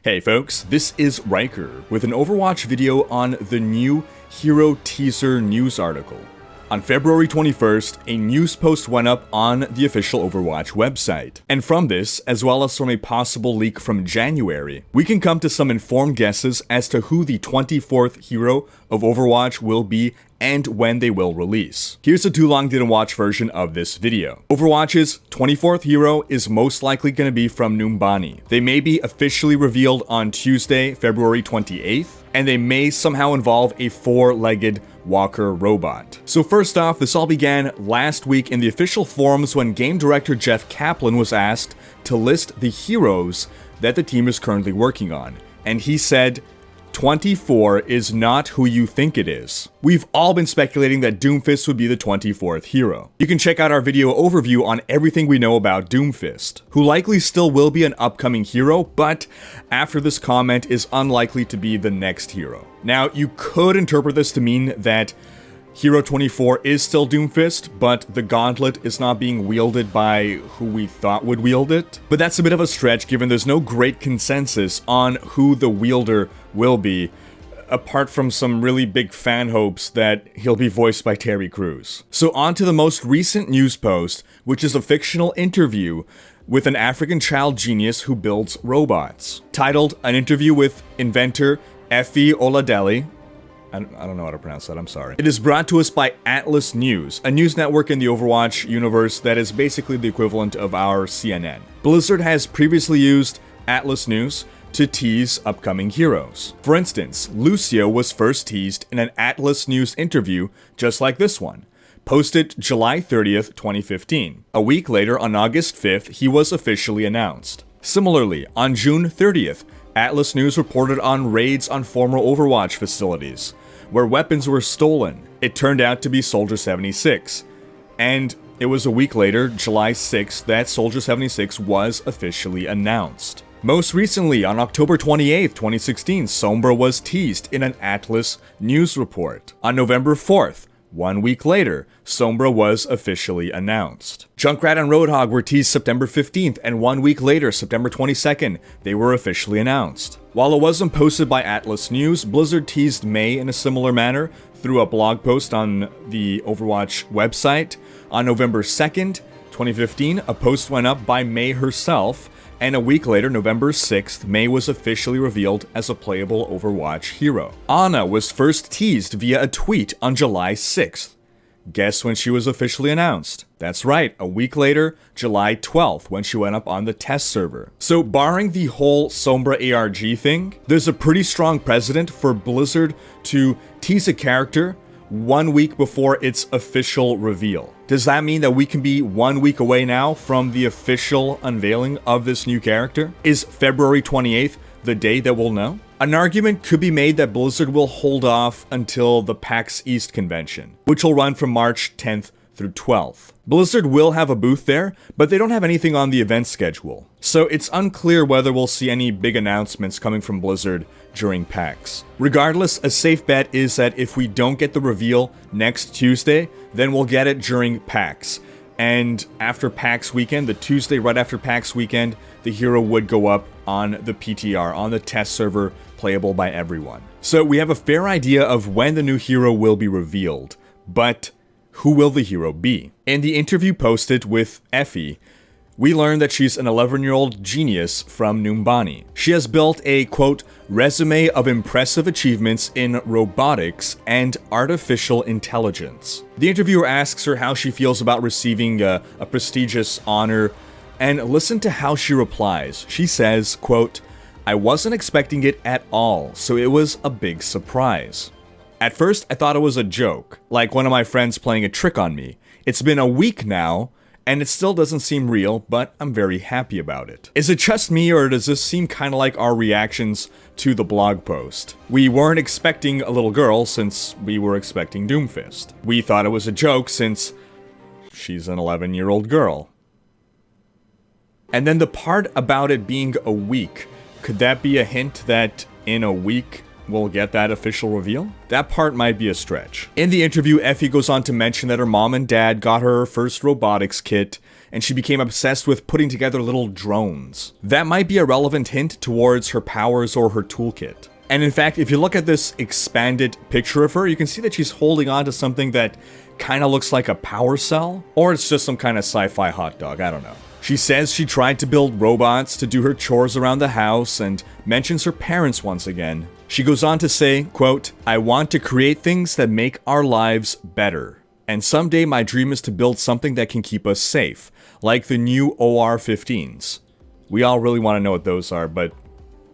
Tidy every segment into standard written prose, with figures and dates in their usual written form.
Hey folks, this is Rhykker with an Overwatch video on the new hero teaser news article. On February 21st, a news post went up on the official Overwatch website. And from this, as well as from a possible leak from January, we can come to some informed guesses as to who the 24th hero of Overwatch will be and when they will release. Here's a too long didn't watch version of this video. Overwatch's 24th hero is most likely going to be from Numbani. They may be officially revealed on Tuesday, February 28th, and they may somehow involve a four-legged walker robot. So first off, this all began last week in the official forums when game director Jeff Kaplan was asked to list the heroes that the team is currently working on. And he said, 24 is not who you think it is. We've all been speculating that Doomfist would be the 24th hero. You can check out our video overview on everything we know about Doomfist, who likely still will be an upcoming hero, but after this comment is unlikely to be the next hero. Now, you could interpret this to mean that Hero 24 is still Doomfist, but the gauntlet is not being wielded by who we thought would wield it. But that's a bit of a stretch given there's no great consensus on who the wielder will be, apart from some really big fan hopes that he'll be voiced by Terry Crews. So on to the most recent news post, which is a fictional interview with an African child genius who builds robots. Titled, An Interview with Inventor Effie Oladele. I don't know how to pronounce that, I'm sorry. It is brought to us by Atlas News, a news network in the Overwatch universe that is basically the equivalent of our CNN. Blizzard has previously used Atlas News to tease upcoming heroes. For instance, Lucio was first teased in an Atlas News interview just like this one, posted July 30th, 2015. A week later, on August 5th, he was officially announced. Similarly, on June 30th, Atlas News reported on raids on former Overwatch facilities, where weapons were stolen. It turned out to be Soldier 76. And it was a week later, July 6th, that Soldier 76 was officially announced. Most recently, on October 28th, 2016, Sombra was teased in an Atlas News report. On November 4th, 1 week later, Sombra was officially announced. Junkrat and Roadhog were teased September 15th, and 1 week later, September 22nd, they were officially announced. While it wasn't posted by Atlas News, Blizzard teased May in a similar manner through a blog post on the Overwatch website. On November 2nd, 2015, a post went up by May herself, and a week later, November 6th, May was officially revealed as a playable Overwatch hero. Ana was first teased via a tweet on July 6th. Guess when she was officially announced? That's right, a week later, July 12th, when she went up on the test server. So barring the whole Sombra ARG thing, there's a pretty strong precedent for Blizzard to tease a character 1 week before its official reveal. Does that mean that we can be 1 week away now from the official unveiling of this new character? Is February 28th the day that we'll know? An argument could be made that Blizzard will hold off until the PAX East convention, which will run from March 10th through 12th. Blizzard will have a booth there, but they don't have anything on the event schedule. So it's unclear whether we'll see any big announcements coming from Blizzard during PAX. Regardless, a safe bet is that if we don't get the reveal next Tuesday, then we'll get it during PAX. And after PAX weekend, the Tuesday right after PAX weekend, the hero would go up on the PTR, on the test server, playable by everyone. So we have a fair idea of when the new hero will be revealed, but who will the hero be? In the interview posted with Effie, we learned that she's an 11-year-old genius from Numbani. She has built a, quote, resume of impressive achievements in robotics and artificial intelligence. The interviewer asks her how she feels about receiving a prestigious honor, and listen to how she replies. She says, quote, I wasn't expecting it at all, so it was a big surprise. At first, I thought it was a joke, like one of my friends playing a trick on me. It's been a week now, and it still doesn't seem real, but I'm very happy about it. Is it just me, or does this seem kind of like our reactions to the blog post? We weren't expecting a little girl since we were expecting Doomfist. We thought it was a joke since she's an 11-year-old girl. And then the part about it being a week, could that be a hint that in a week we'll get that official reveal? That part might be a stretch. In the interview, Effie goes on to mention that her mom and dad got her first robotics kit, and she became obsessed with putting together little drones. That might be a relevant hint towards her powers or her toolkit. And in fact, if you look at this expanded picture of her, you can see that she's holding on to something that kind of looks like a power cell, or it's just some kind of sci-fi hot dog, I don't know. She says she tried to build robots to do her chores around the house and mentions her parents once again. She goes on to say, quote, "I want to create things that make our lives better. And someday my dream is to build something that can keep us safe, like the new OR-15s. We all really want to know what those are, but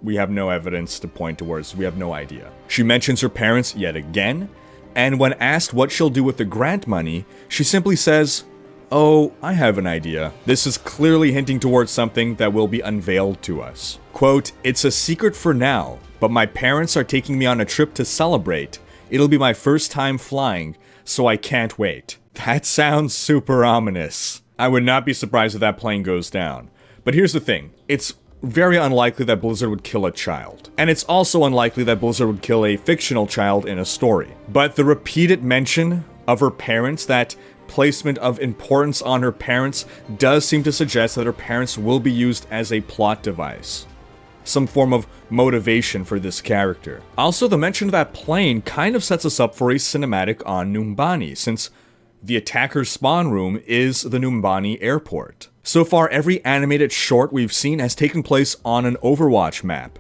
we have no evidence to point towards. We have no idea." She mentions her parents yet again, and when asked what she'll do with the grant money, she simply says, "Oh, I have an idea." This is clearly hinting towards something that will be unveiled to us. Quote, "It's a secret for now, but my parents are taking me on a trip to celebrate. It'll be my first time flying, so I can't wait." That sounds super ominous. I would not be surprised if that plane goes down. But here's the thing. It's very unlikely that Blizzard would kill a child. And it's also unlikely that Blizzard would kill a fictional child in a story. But the repeated mention of her parents, that placement of importance on her parents, does seem to suggest that her parents will be used as a plot device. Some form of motivation for this character. Also, the mention of that plane kind of sets us up for a cinematic on Numbani, since the attacker's spawn room is the Numbani airport. So far, every animated short we've seen has taken place on an Overwatch map.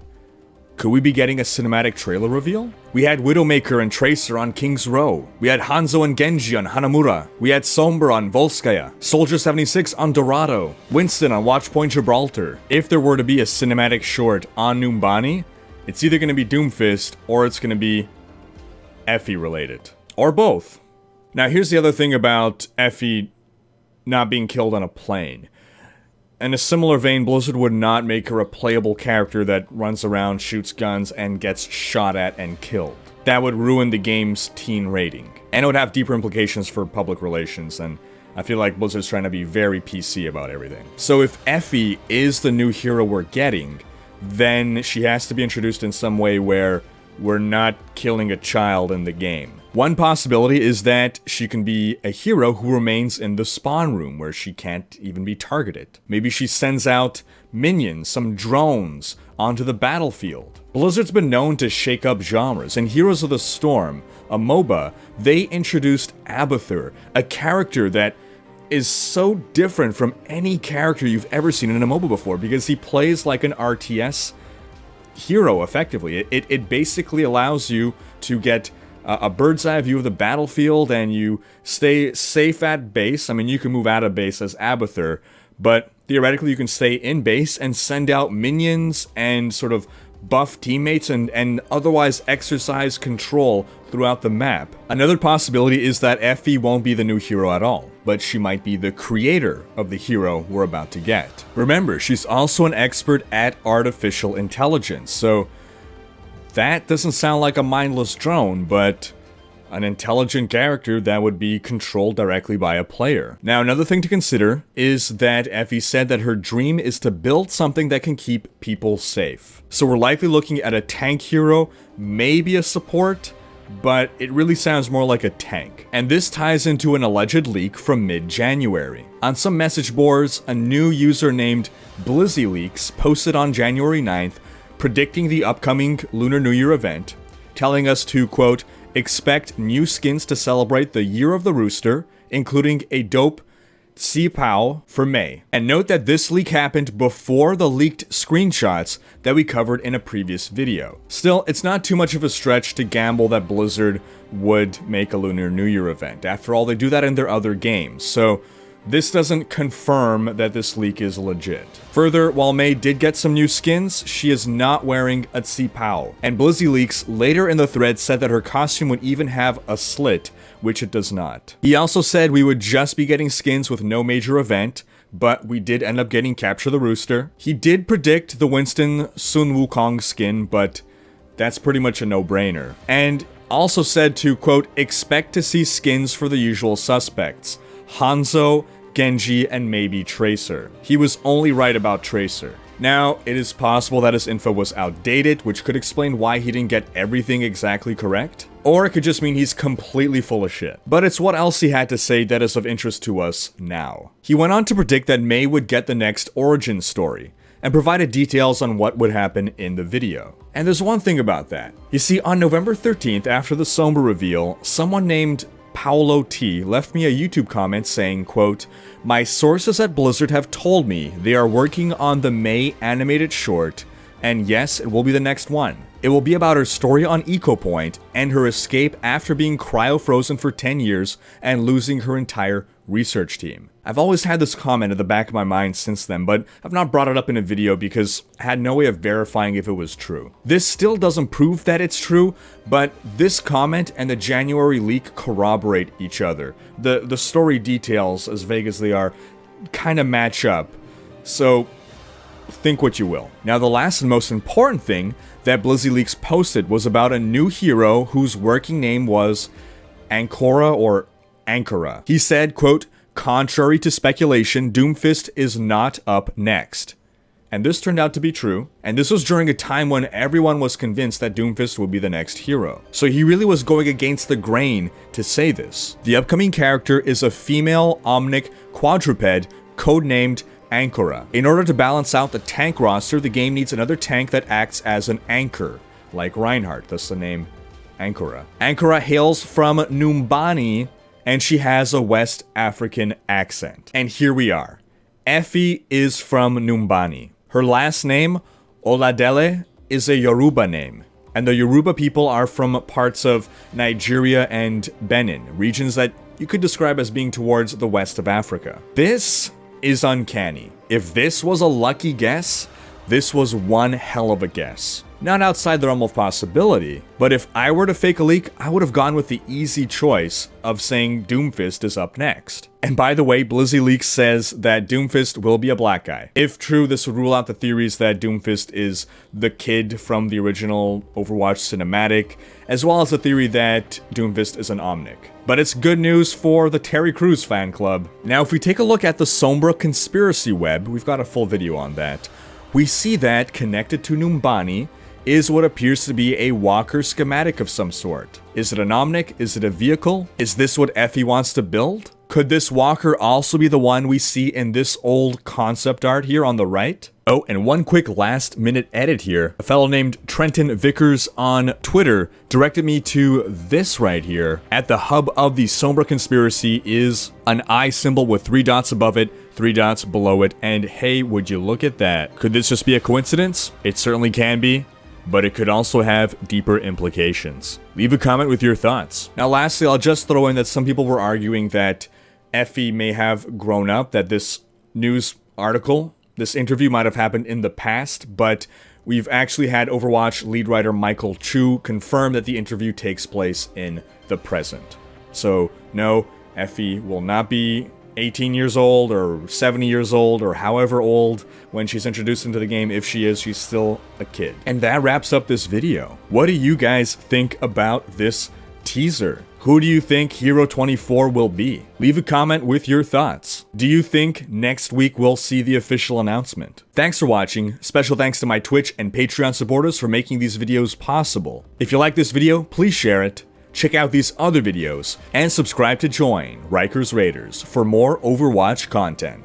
Could we be getting a cinematic trailer reveal? We had Widowmaker and Tracer on King's Row. We had Hanzo and Genji on Hanamura. We had Sombra on Volskaya. Soldier 76 on Dorado. Winston on Watchpoint Gibraltar. If there were to be a cinematic short on Numbani, it's either going to be Doomfist or it's going to be Effie related. Or both. Now here's the other thing about Effie not being killed on a plane. In a similar vein, Blizzard would not make her a playable character that runs around, shoots guns, and gets shot at and killed. That would ruin the game's teen rating. And it would have deeper implications for public relations, and I feel like Blizzard's trying to be very PC about everything. So if Effie is the new hero we're getting, then she has to be introduced in some way where we're not killing a child in the game. One possibility is that she can be a hero who remains in the spawn room where she can't even be targeted. Maybe she sends out minions, some drones, onto the battlefield. Blizzard's been known to shake up genres. In Heroes of the Storm, a MOBA, they introduced Abathur, a character that is so different from any character you've ever seen in a MOBA before because he plays like an RTS hero, effectively. It basically allows you to get a bird's eye view of the battlefield, and you stay safe at base. I mean, you can move out of base as Abathur, but theoretically you can stay in base and send out minions and sort of buff teammates and otherwise exercise control throughout the map. Another possibility is that Effie won't be the new hero at all, but she might be the creator of the hero we're about to get. Remember, she's also an expert at artificial intelligence, so that doesn't sound like a mindless drone, but an intelligent character that would be controlled directly by a player. Now, another thing to consider is that Effie said that her dream is to build something that can keep people safe. So we're likely looking at a tank hero, maybe a support, but it really sounds more like a tank. And this ties into an alleged leak from mid-January. On some message boards, a new user named BlizzyLeaks posted on January 9th predicting the upcoming Lunar New Year event, telling us to, quote, expect new skins to celebrate the Year of the Rooster, including a dope Tsipao for May. And note that this leak happened before the leaked screenshots that we covered in a previous video. Still, it's not too much of a stretch to gamble that Blizzard would make a Lunar New Year event. After all, they do that in their other games, so this doesn't confirm that this leak is legit. Further, while May did get some new skins, she is not wearing a Tsipao. And BlizzyLeaks later in the thread said that her costume would even have a slit, which it does not. He also said we would just be getting skins with no major event, but we did end up getting Capture the Rooster. He did predict the Winston Sun Wukong skin, but that's pretty much a no-brainer. And also said to, quote, expect to see skins for the usual suspects. Hanzo, Genji, and maybe Tracer. He was only right about Tracer. Now, it is possible that his info was outdated, which could explain why he didn't get everything exactly correct. Or it could just mean he's completely full of shit. But it's what else he had to say that is of interest to us now. He went on to predict that May would get the next origin story, and provided details on what would happen in the video. And there's one thing about that. You see, on November 13th, after the Sombra reveal, someone named Paolo T left me a YouTube comment saying, quote, "My sources at Blizzard have told me they are working on the May animated short, and yes, it will be the next one. It will be about her story on Eco Point and her escape after being cryo-frozen for 10 years and losing her entire research team." I've always had this comment at the back of my mind since then, but I've not brought it up in a video because I had no way of verifying if it was true. This still doesn't prove that it's true, but this comment and the January leak corroborate each other. The story details, as vague as they are, kind of match up. So think what you will. Now, the last and most important thing that Blizzy Leaks posted was about a new hero whose working name was Anchora or Anchora. He said, quote, "Contrary to speculation, Doomfist is not up next." And this turned out to be true, and this was during a time when everyone was convinced that Doomfist would be the next hero. So he really was going against the grain to say this. The upcoming character is a female omnic quadruped codenamed Anchora. In order to balance out the tank roster, the game needs another tank that acts as an anchor, like Reinhardt, thus the name Anchora. Anchora hails from Numbani, and she has a West African accent. And here we are. Effie is from Numbani. Her last name, Oladele, is a Yoruba name. And the Yoruba people are from parts of Nigeria and Benin, regions that you could describe as being towards the west of Africa. This is uncanny. If this was a lucky guess, this was one hell of a guess. Not outside the realm of possibility, but if I were to fake a leak, I would have gone with the easy choice of saying Doomfist is up next. And by the way, Blizzy Leaks says that Doomfist will be a black guy. If true, this would rule out the theories that Doomfist is the kid from the original Overwatch cinematic, as well as the theory that Doomfist is an Omnic. But it's good news for the Terry Crews fan club. Now, if we take a look at the Sombra conspiracy web, we've got a full video on that, we see that connected to Numbani is what appears to be a walker schematic of some sort. Is it an Omnic? Is it a vehicle? Is this what Effie wants to build? Could this walker also be the one we see in this old concept art here on the right? Oh, and one quick last minute edit here. A fellow named Trenton Vickers on Twitter directed me to this right here. At the hub of the Sombra conspiracy is an eye symbol with 3 dots above it, 3 dots below it, and hey, would you look at that? Could this just be a coincidence? It certainly can be, but it could also have deeper implications. Leave a comment with your thoughts. Now lastly, I'll just throw in that some people were arguing that Effie may have grown up, that this news article, this interview might have happened in the past, but we've actually had Overwatch lead writer Michael Chu confirm that the interview takes place in the present. So no, Effie will not be 18 years old or 70 years old or however old when she's introduced into the game. If she is, she's still a kid. And that wraps up this video. What do you guys think about this teaser? Who do you think Hero 24 will be? Leave a comment with your thoughts. Do you think next week we'll see the official announcement? Thanks for watching. Special thanks to my Twitch and Patreon supporters for making these videos possible. If you like this video, please share it. Check out these other videos and subscribe to join Rhykker's Raiders for more Overwatch content.